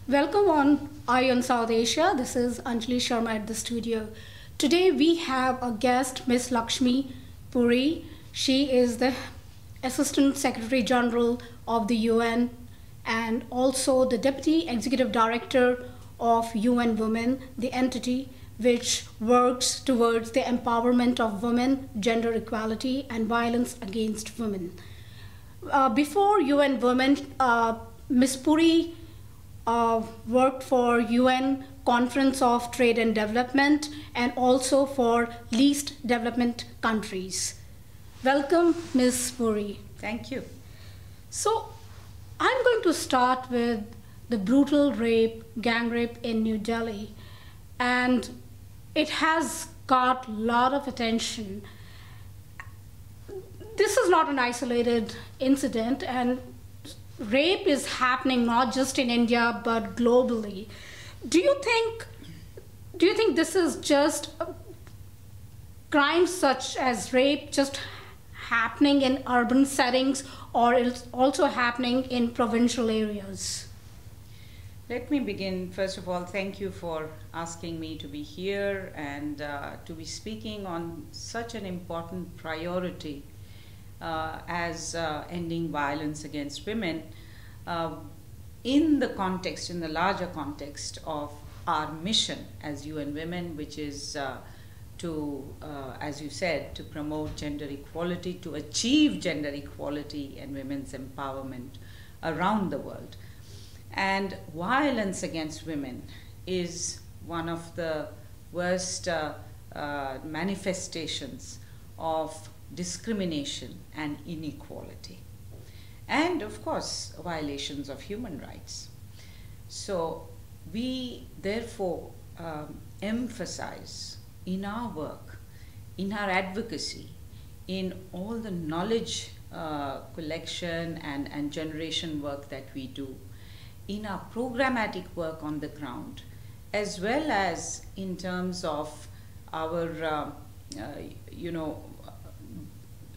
Welcome on Eye on South Asia. This is Anjali Sharma at the studio. Today we have a guest, Miss Lakshmi Puri. She is the Assistant Secretary General of the UN and also the Deputy Executive Director of UN Women, the entity which works towards the empowerment of women, gender equality, and violence against women. Before UN Women, Ms. Puri worked for UN Conference of Trade and Development and also for least development countries. Welcome, Ms. Puri. Thank you. So, I'm going to start with the brutal rape, gang rape in New Delhi, and it has got a lot of attention. This is not an isolated incident, and rape is happening not just in India but globally. Do you think this is just crimes such as rape just happening in urban settings, or it's also happening in provincial areas? Let me begin. First of all, thank you for asking me to be here and to be speaking on such an important priority as ending violence against women in the context, in the larger context of our mission as UN Women, which is as you said, to promote gender equality, to achieve gender equality and women's empowerment around the world. And violence against women is one of the worst manifestations of discrimination and inequality, and of course violations of human rights. So we therefore emphasize in our work, in our advocacy, in all the knowledge collection and generation work that we do, in our programmatic work on the ground, as well as in terms of our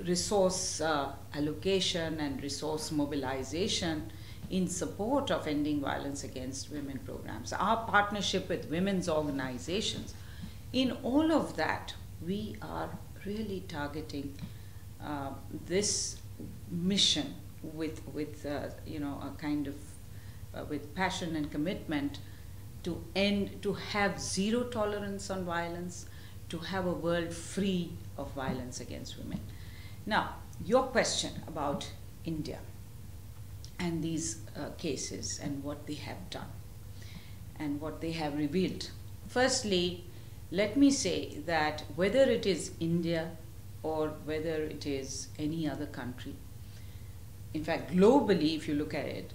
resource allocation and resource mobilization in support of ending violence against women programs, our partnership with women's organizations. In all of that, we are really targeting this mission with a kind of with passion and commitment to have zero tolerance on violence, to have a world free of violence against women. Now, your question about India and these cases and what they have done and what they have revealed. Firstly, let me say that whether it is India or whether it is any other country, in fact, globally, if you look at it,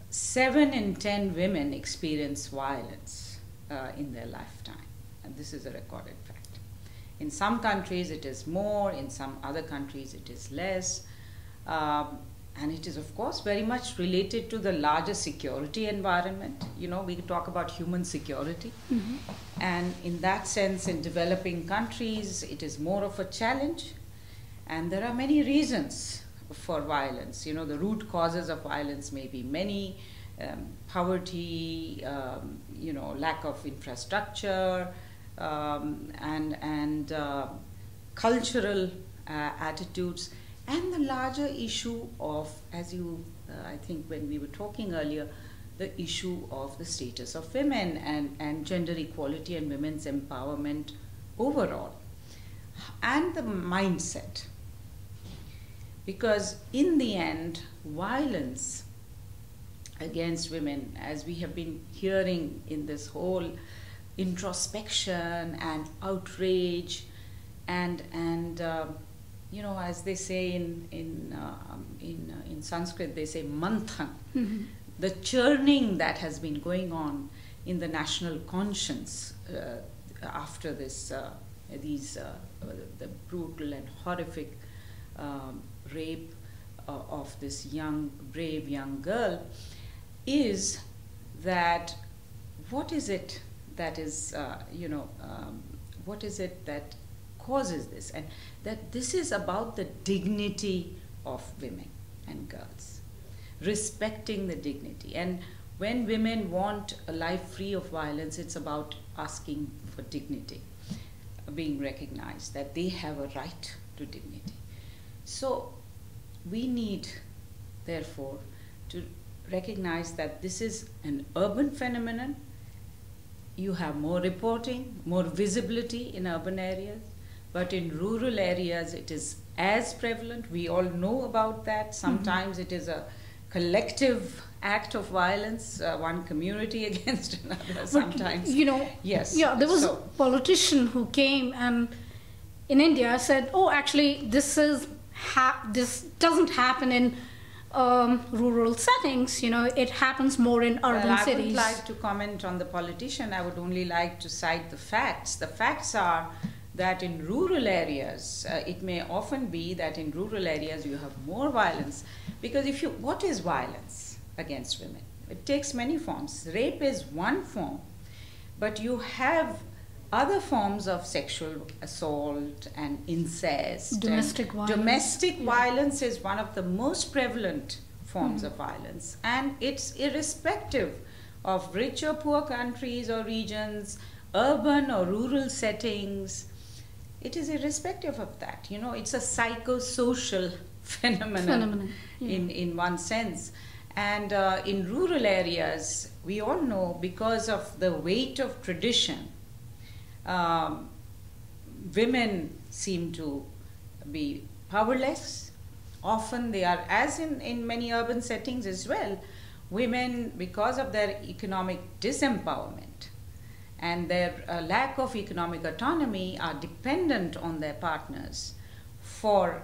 7 in 10 women experience violence in their lifetime, and this is a recorded fact. In some countries it is more, in some other countries it is less, and it is of course very much related to the larger security environment. You know, we talk about human security, and in that sense in developing countries it is more of a challenge, and there are many reasons for violence. You know, the root causes of violence may be many, poverty, lack of infrastructure, and cultural attitudes, and the larger issue of, as you I think when we were talking earlier, the issue of the status of women and gender equality and women's empowerment overall, and the mindset. Because in the end, violence against women, as we have been hearing in this whole introspection and outrage, and as they say in Sanskrit, they say manthan, the churning that has been going on in the national conscience after this, the brutal and horrific rape of this brave young girl, is that what is it that is, what is it that causes this? And that this is about the dignity of women and girls, respecting the dignity. And when women want a life free of violence, it's about asking for dignity, being recognized that they have a right to dignity. So we need, therefore, to recognize that this is an urban phenomenon. You have more reporting, more visibility in urban areas, but in rural areas it is as prevalent. We all know about that. Sometimes it is a collective act of violence, one community against another. Sometimes, yes. Yeah, there was a politician who came and in India said, "Oh, actually, this doesn't happen in rural settings. It happens more in urban cities." I would like to comment on the politician. I would only like to cite the facts. The facts are that in rural areas, it may often be that in rural areas you have more violence, because what is violence against women? It takes many forms. Rape is one form, but you have other forms of sexual assault and incest. Domestic violence. Domestic violence is one of the most prevalent forms of violence, and it's irrespective of rich or poor countries or regions, urban or rural settings. It is irrespective of that. It's a psychosocial phenomenon. In one sense. And in rural areas, we all know, because of the weight of tradition, women seem to be powerless. Often they are, as in many urban settings as well, women, because of their economic disempowerment and their lack of economic autonomy, are dependent on their partners for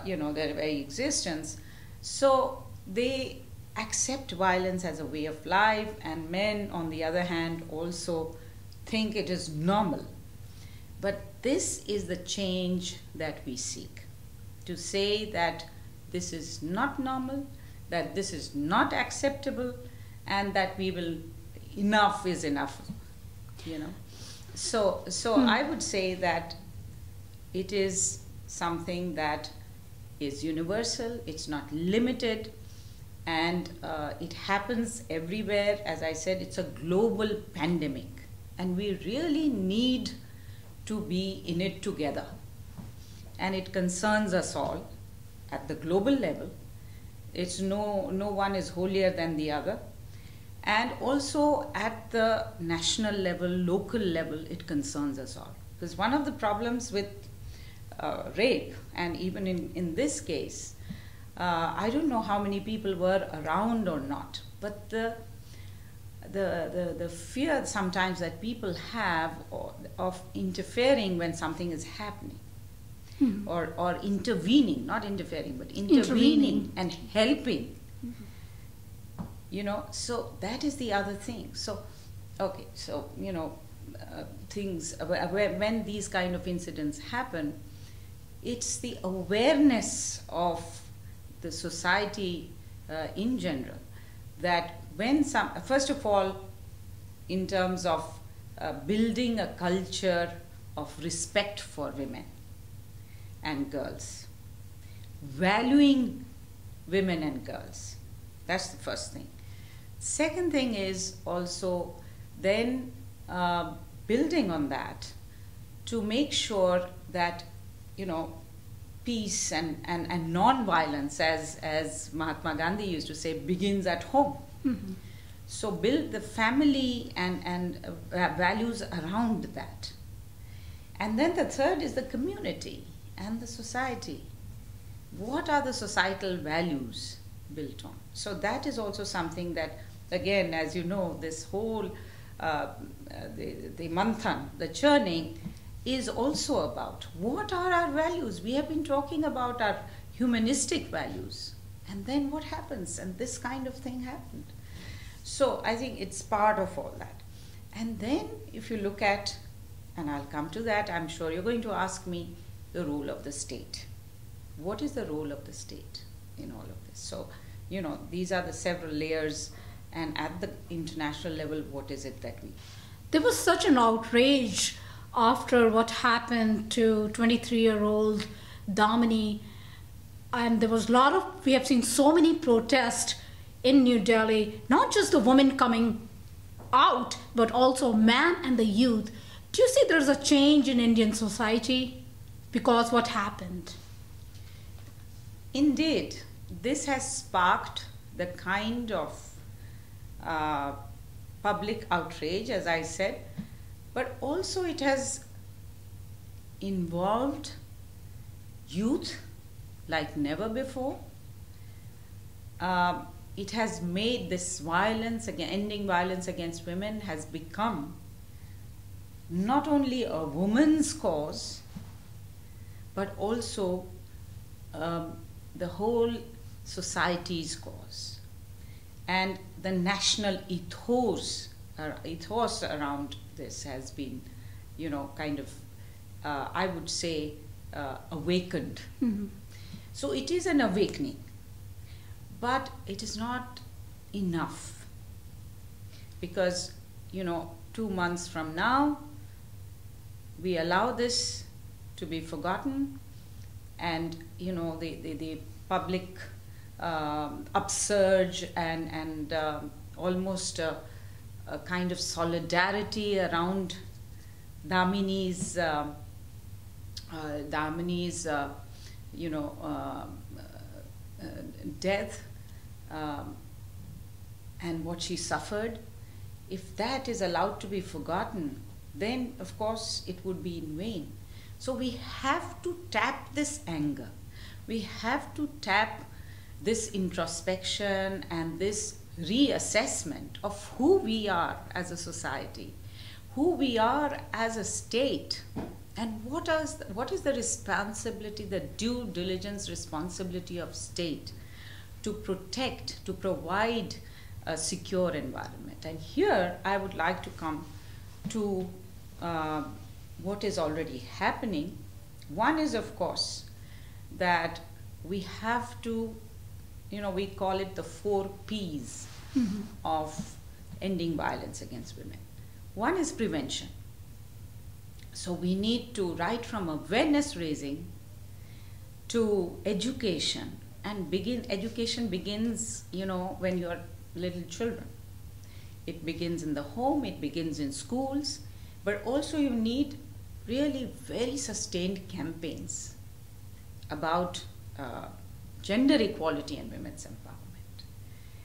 their very existence. So they accept violence as a way of life, and men, on the other hand, also think it is normal. But this is the change that we seek, to say that this is not normal, that this is not acceptable, and that enough is enough. So I would say that it is something that is universal, it's not limited, and it happens everywhere. As I said, it's a global pandemic, and we really need to be in it together. And it concerns us all at the global level. It's no one is holier than the other. And also at the national level, local level, it concerns us all. Because one of the problems with rape, and even in this case, I don't know how many people were around or not, but the fear sometimes that people have of interfering when something is happening, or intervening, not interfering, but intervening and helping. So that is the other thing. So, okay, so, things, when these kind of incidents happen, it's the awareness of the society in general, that when first of all, in terms of building a culture of respect for women and girls, valuing women and girls, that's the first thing. Second thing is also then building on that to make sure that, peace and non-violence, as Mahatma Gandhi used to say, begins at home. Mm-hmm. So build the family and values around that. And then the third is the community and the society. What are the societal values built on? So that is also something that, again, as you know, this whole, the manthan, the churning, is also about what are our values. We have been talking about our humanistic values, and then what happens? And this kind of thing happened. So I think it's part of all that. And then if you look at, and I'll come to that, I'm sure you're going to ask me the role of the state. What is the role of the state in all of this? So, these are the several layers, and at the international level, what is it that we... There was such an outrage after what happened to 23-year-old Damini, and there was we have seen so many protests in New Delhi, not just the women coming out, but also man and the youth. Do you see there's a change in Indian society because what happened? Indeed, this has sparked the kind of public outrage, as I said, but also it has involved youth like never before. It has made this violence, ending violence against women has become not only a woman's cause, but also the whole society's cause. And the national ethos around this has been, kind of, I would say, awakened. Mm-hmm. So it is an awakening, but it is not enough, because 2 months from now we allow this to be forgotten, and the public upsurge and almost a kind of solidarity around Damini's death and what she suffered. If that is allowed to be forgotten, then of course it would be in vain. So we have to tap this anger. We have to tap this introspection and this reassessment of who we are as a society, who we are as a state, and what is the responsibility, the due diligence responsibility of state to protect, to provide a secure environment. And here I would like to come to what is already happening. One is, of course, that we have to, we call it the 4 Ps Mm-hmm. of ending violence against women. One is prevention. So we need to, right from awareness raising to education, and education begins, when you are little children. It begins in the home, it begins in schools, but also you need really very sustained campaigns about gender equality and women's empowerment.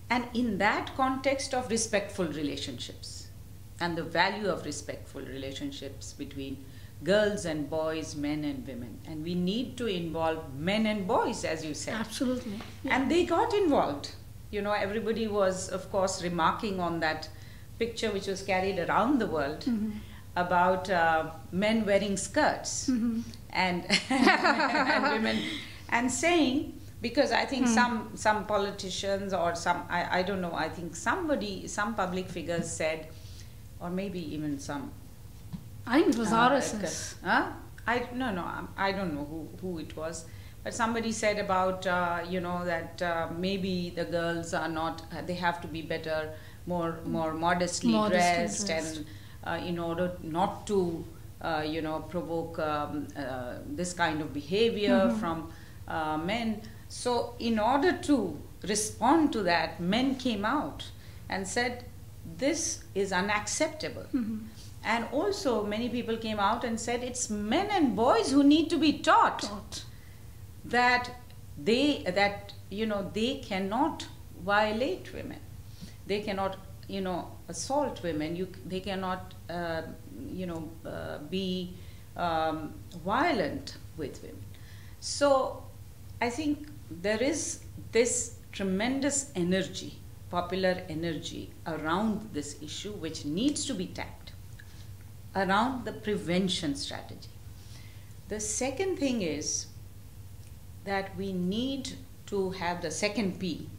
And in that context of respectful relationships and the value of respectful relationships between girls and boys, men and women. And we need to involve men and boys, as you said. Absolutely. Yeah. And they got involved. Everybody was, of course, remarking on that picture which was carried around the world Mm-hmm. about men wearing skirts Mm-hmm. and, and women, and saying, because I think some politicians or I don't know, I think some public figures said, or maybe even some, I think it was RSS. I don't know who it was, but somebody said about that maybe the girls are not, they have to be better, more modestly dressed, and in order not to provoke this kind of behavior from men. So in order to respond to that, men came out and said this is unacceptable. Mm-hmm. And also many people came out and said it's men and boys who need to be taught that they cannot violate women, they cannot assault women, they cannot be violent with women. So I think there is this tremendous energy, popular energy around this issue, which needs to be tapped around the prevention strategy. The second thing is that we need to have, the second P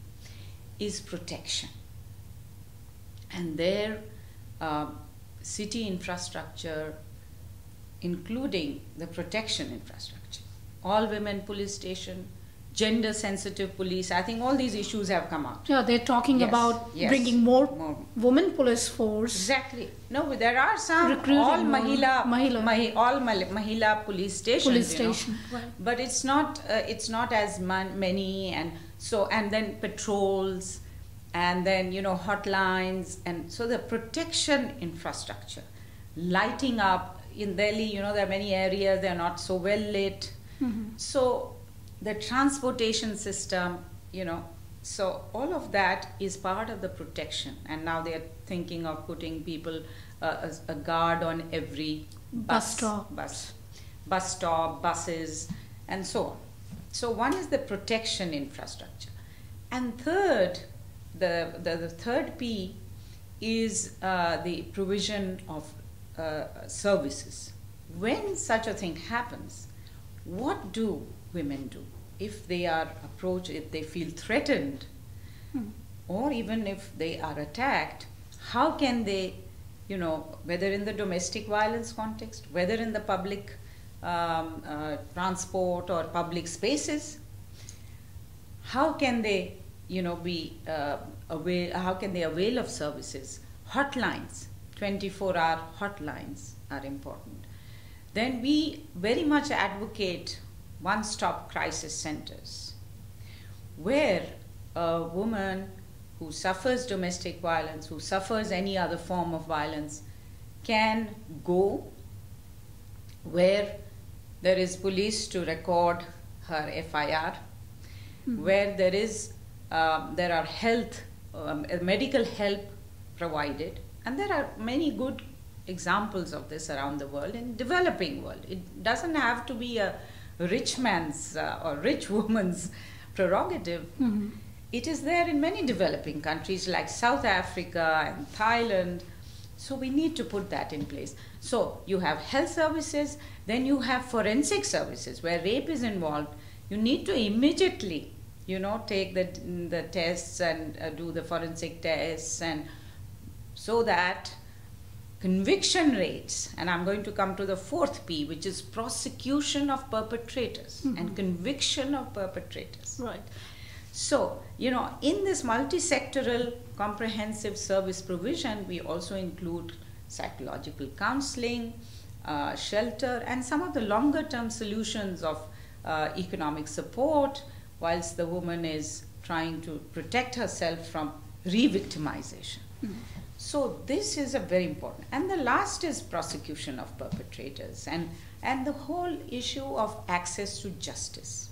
is protection. And there, city infrastructure, including the protection infrastructure, all women police station, gender sensitive police, I think all these issues have come out. Yeah, they're talking about bringing more women police force. Exactly. No, there are some recruiting all Mahila police stations. Right. But it's not as many, and so, and then patrols, and then, you know, hotlines, and so the protection infrastructure, lighting up. In Delhi, you know, there are many areas, they're not so well lit. So the transportation system, you know, so all of that is part of the protection. And now they're thinking of putting people, a guard on every bus stop, buses, and so on. So one is the protection infrastructure. And third, the third P is the provision of services. When such a thing happens, what do women do? If they are approached, if they feel threatened, or even if they are attacked, how can they, you know, whether in the domestic violence context, whether in the public transport or public spaces, how can they, you know, be how can they avail of services? Hotlines, 24-hour hotlines are important. Then we very much advocate one-stop crisis centers, where a woman who suffers domestic violence, who suffers any other form of violence, can go, where there is police to record her FIR, where there is there are health, medical help provided, and there are many good examples of this around the world, in developing world. It doesn't have to be a rich man's or rich woman's prerogative. It is there in many developing countries like South Africa and Thailand. So we need to put that in place. So you have health services, then you have forensic services where rape is involved. You need to immediately, you know, take the tests and do the forensic tests, and so that conviction rates, and I'm going to come to the fourth P, which is prosecution of perpetrators and conviction of perpetrators. Right. So, you know, in this multi-sectoral comprehensive service provision, we also include psychological counseling, shelter, and some of the longer term solutions of economic support, whilst the woman is trying to protect herself from re-victimization. So this is a very important. And the last is prosecution of perpetrators, and the whole issue of access to justice.